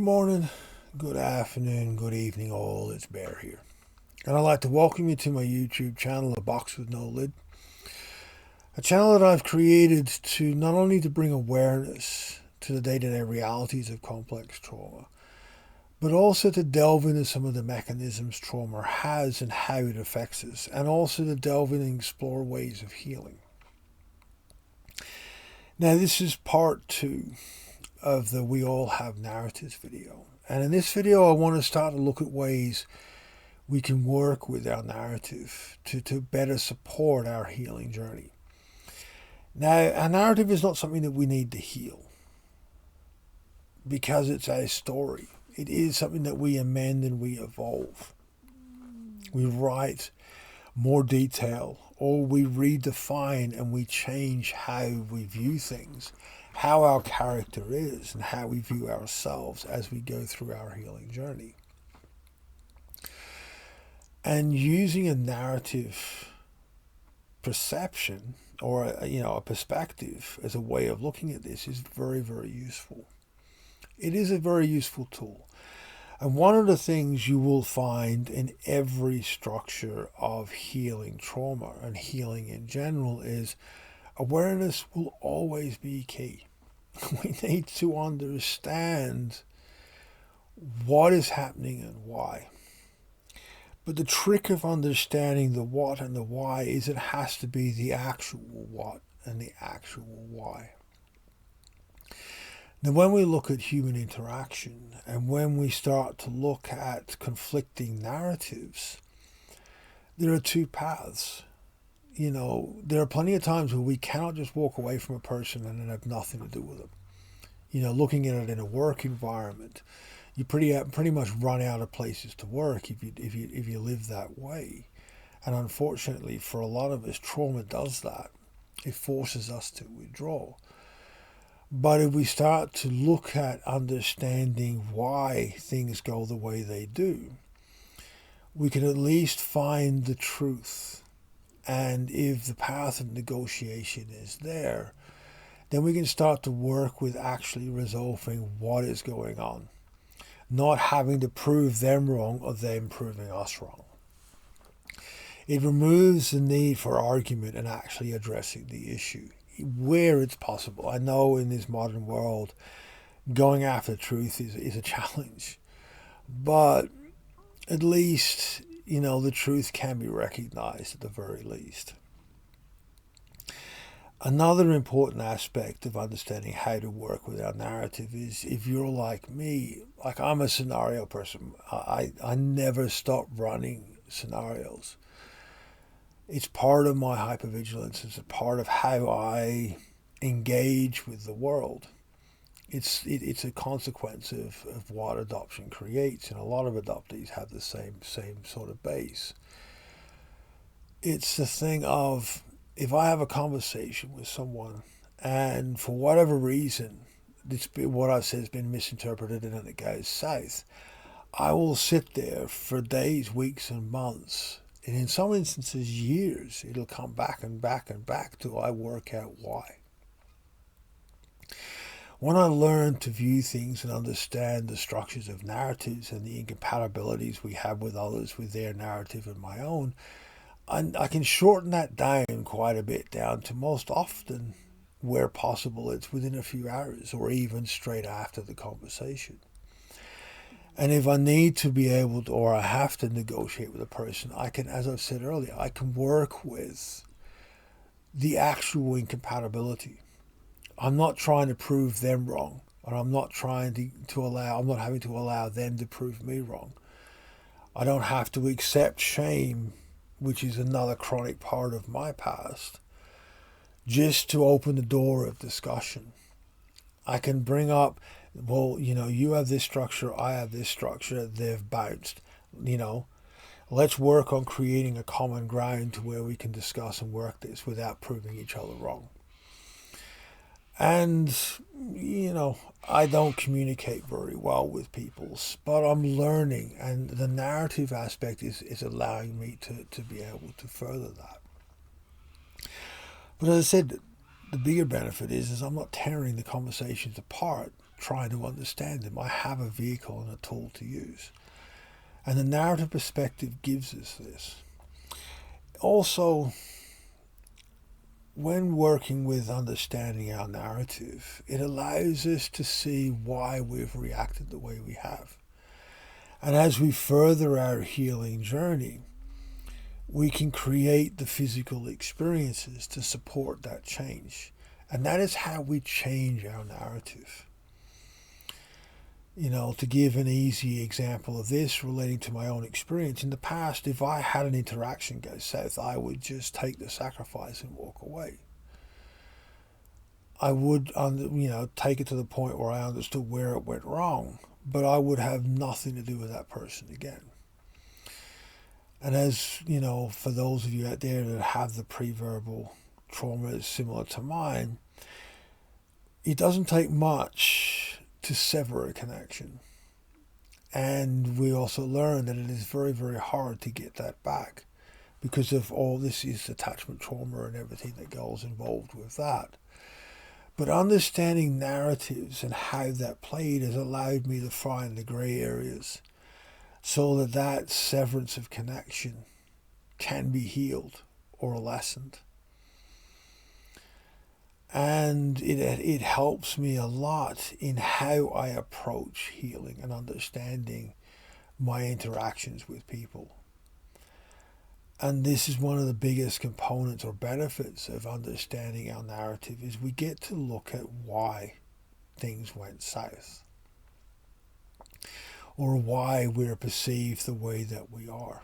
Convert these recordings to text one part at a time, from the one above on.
morning, good afternoon, good evening, all. It's Bear here. And I'd like to welcome you to my YouTube channel, A Box with No Lid. A channel that I've created to not only to bring awareness to the day-to-day realities of complex trauma, but also to delve into some of the mechanisms trauma has and how it affects us, and also to delve in and explore ways of healing. Now, this is part 2 of the We All Have Narratives video. And in this video, I want to start to look at ways we can work with our narrative to better support our healing journey. Now, our narrative is not something that we need to heal because it's a story. It is something that we amend and we evolve. We write more detail, or we redefine and we change how we view things, how our character is, and how we view ourselves as we go through our healing journey. And using a narrative perception or a perspective as a way of looking at this is very, very useful. It is a very useful tool. And one of the things you will find in every structure of healing trauma and healing in general is awareness will always be key. We need to understand what is happening and why. But the trick of understanding the what and the why is it has to be the actual what and the actual why. Now, when we look at human interaction and when we start to look at conflicting narratives, there are two paths. There are plenty of times where we cannot just walk away from a person and have nothing to do with them. Looking at it in a work environment, you pretty much run out of places to work if you live that way. And unfortunately, for a lot of us, trauma does that. It forces us to withdraw. But if we start to look at understanding why things go the way they do, we can at least find the truth. And if the path of negotiation is there, then we can start to work with actually resolving what is going on, not having to prove them wrong or them proving us wrong. It removes the need for argument and actually addressing the issue where it's possible. I know in this modern world, going after the truth is a challenge, but at least, the truth can be recognized at the very least. Another important aspect of understanding how to work with our narrative is if you're like me, like I'm a scenario person. I never stop running scenarios. It's part of my hypervigilance. It's a part of how I engage with the world. It's a consequence of what adoption creates, and a lot of adoptees have the same sort of base. It's the thing of, if I have a conversation with someone and for whatever reason what I've said has been misinterpreted and it goes south, I will sit there for days, weeks and months, and in some instances years. It'll come back and back and back till I work out why. When I learn to view things and understand the structures of narratives and the incompatibilities we have with others, with their narrative and my own, I can shorten that down quite a bit, down to most often, where possible, it's within a few hours or even straight after the conversation. And if I need to be able to, or I have to negotiate with a person, I can, as I've said earlier, I can work with the actual incompatibility. I'm not trying to prove them wrong, or I'm not having to allow them to prove me wrong. I don't have to accept shame, which is another chronic part of my past, just to open the door of discussion. I can bring up, well, you have this structure, I have this structure, they've bounced. Let's work on creating a common ground to where we can discuss and work this without proving each other wrong. And, I don't communicate very well with people, but I'm learning, and the narrative aspect is allowing me to be able to further that. But as I said, the bigger benefit is I'm not tearing the conversations apart, trying to understand them. I have a vehicle and a tool to use. And the narrative perspective gives us this. Also, when working with understanding our narrative, it allows us to see why we've reacted the way we have. And as we further our healing journey, we can create the physical experiences to support that change. And that is how we change our narrative. To give an easy example of this relating to my own experience, in the past, if I had an interaction go south, I would just take the sacrifice and walk away. I would, take it to the point where I understood where it went wrong, but I would have nothing to do with that person again. And as, for those of you out there that have the pre-verbal trauma similar to mine, it doesn't take much to sever a connection. And we also learn that it is very, very hard to get that back because of all this is attachment trauma and everything that goes involved with that. But understanding narratives and how that played has allowed me to find the grey areas so that severance of connection can be healed or lessened. And it helps me a lot in how I approach healing and understanding my interactions with people. And this is one of the biggest components or benefits of understanding our narrative is we get to look at why things went south or why we're perceived the way that we are.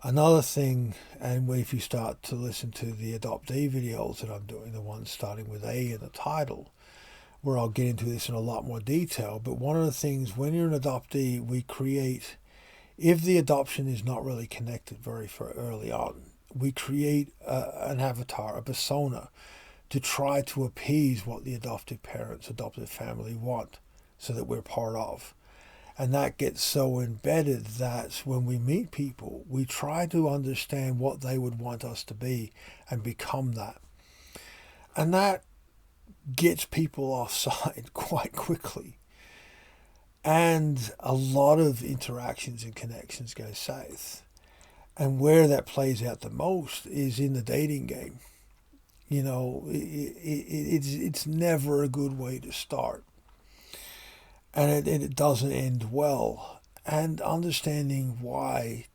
Another thing, and if you start to listen to the adoptee videos that I'm doing, the ones starting with A in the title, where I'll get into this in a lot more detail, but one of the things, when you're an adoptee, we create, if the adoption is not really connected very early on, we create an avatar, a persona, to try to appease what the adoptive parents, adoptive family want, so that we're part of. And that gets so embedded that when we meet people, we try to understand what they would want us to be and become that. And that gets people offside quite quickly. And a lot of interactions and connections go south. And where that plays out the most is in the dating game. It's never a good way to start. And it doesn't end well. And understanding why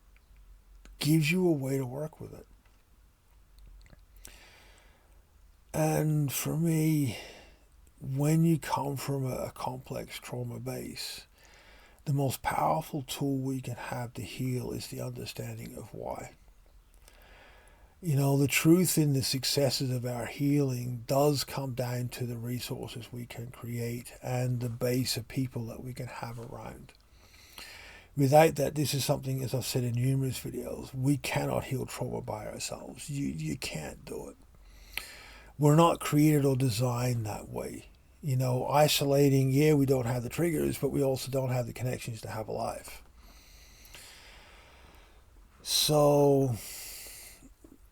gives you a way to work with it. And for me, when you come from a complex trauma base, the most powerful tool we can have to heal is the understanding of why. The truth in the successes of our healing does come down to the resources we can create and the base of people that we can have around. Without that, this is something, as I've said in numerous videos, we cannot heal trauma by ourselves. You can't do it. We're not created or designed that way. Isolating, we don't have the triggers, but we also don't have the connections to have a life. So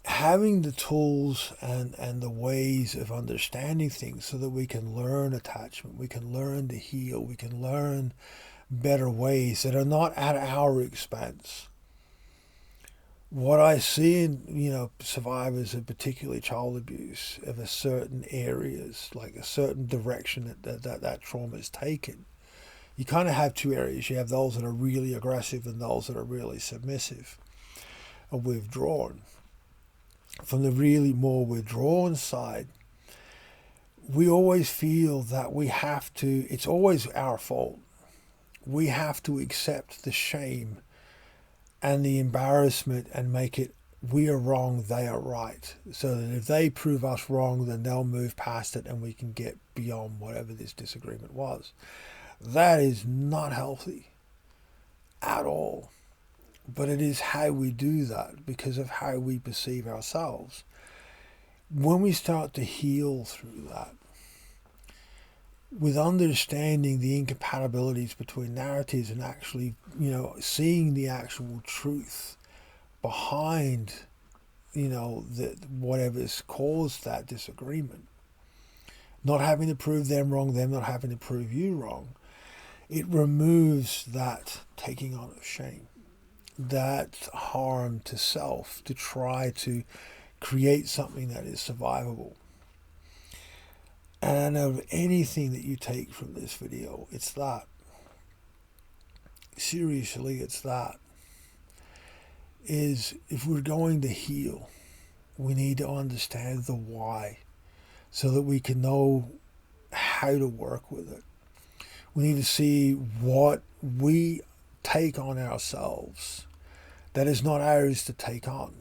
having the tools and the ways of understanding things so that we can learn attachment, we can learn to heal, we can learn better ways that are not at our expense. What I see in, survivors of particularly child abuse of a certain areas, like a certain direction that trauma is taken, you kind of have two areas. You have those that are really aggressive and those that are really submissive or withdrawn. From the really more withdrawn side, we always feel that we have to, it's always our fault. We have to accept the shame and the embarrassment and make it, we are wrong, they are right. So that if they prove us wrong, then they'll move past it and we can get beyond whatever this disagreement was. That is not healthy at all. But it is how we do that because of how we perceive ourselves. When we start to heal through that, with understanding the incompatibilities between narratives and actually, seeing the actual truth behind that whatever's caused that disagreement. Not having to prove them wrong, them not having to prove you wrong. It removes that taking on of shame, that harm to self, to try to create something that is survivable. And of anything that you take from this video, it's that. Seriously, it's that. Is if we're going to heal, we need to understand the why so that we can know how to work with it. We need to see what we take on ourselves that is not ours to take on,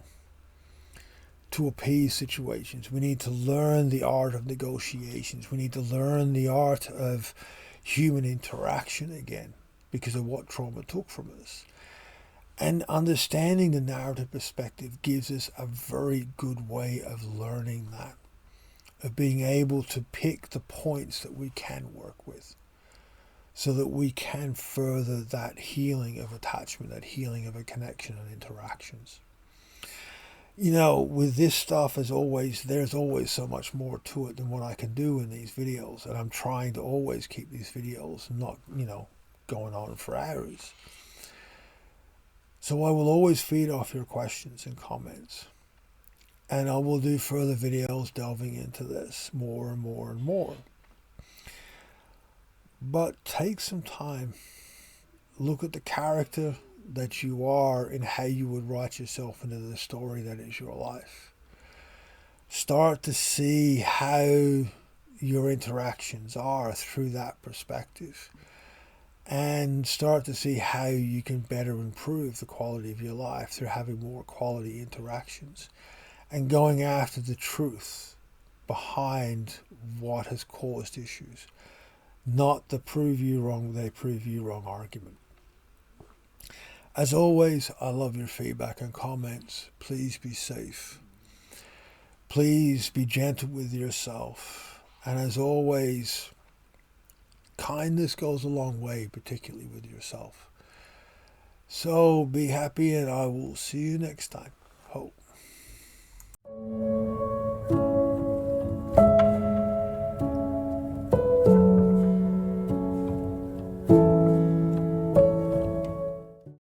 to appease situations. We need to learn the art of negotiations. We need to learn the art of human interaction again because of what trauma took from us. And understanding the narrative perspective gives us a very good way of learning that, of being able to pick the points that we can work with so that we can further that healing of attachment, that healing of a connection and interactions. With this stuff, as always, there's always so much more to it than what I can do in these videos. And I'm trying to always keep these videos not, going on for hours. So I will always feed off your questions and comments. And I will do further videos delving into this more and more and more. But take some time. Look at the character that you are and how you would write yourself into the story that is your life. Start to see how your interactions are through that perspective. And start to see how you can better improve the quality of your life through having more quality interactions and going after the truth behind what has caused issues, not the prove you wrong, they prove you wrong argument. As always, I love your feedback and comments. Please be safe. Please be gentle with yourself. And as always, kindness goes a long way, particularly with yourself. So be happy, and I will see you next time.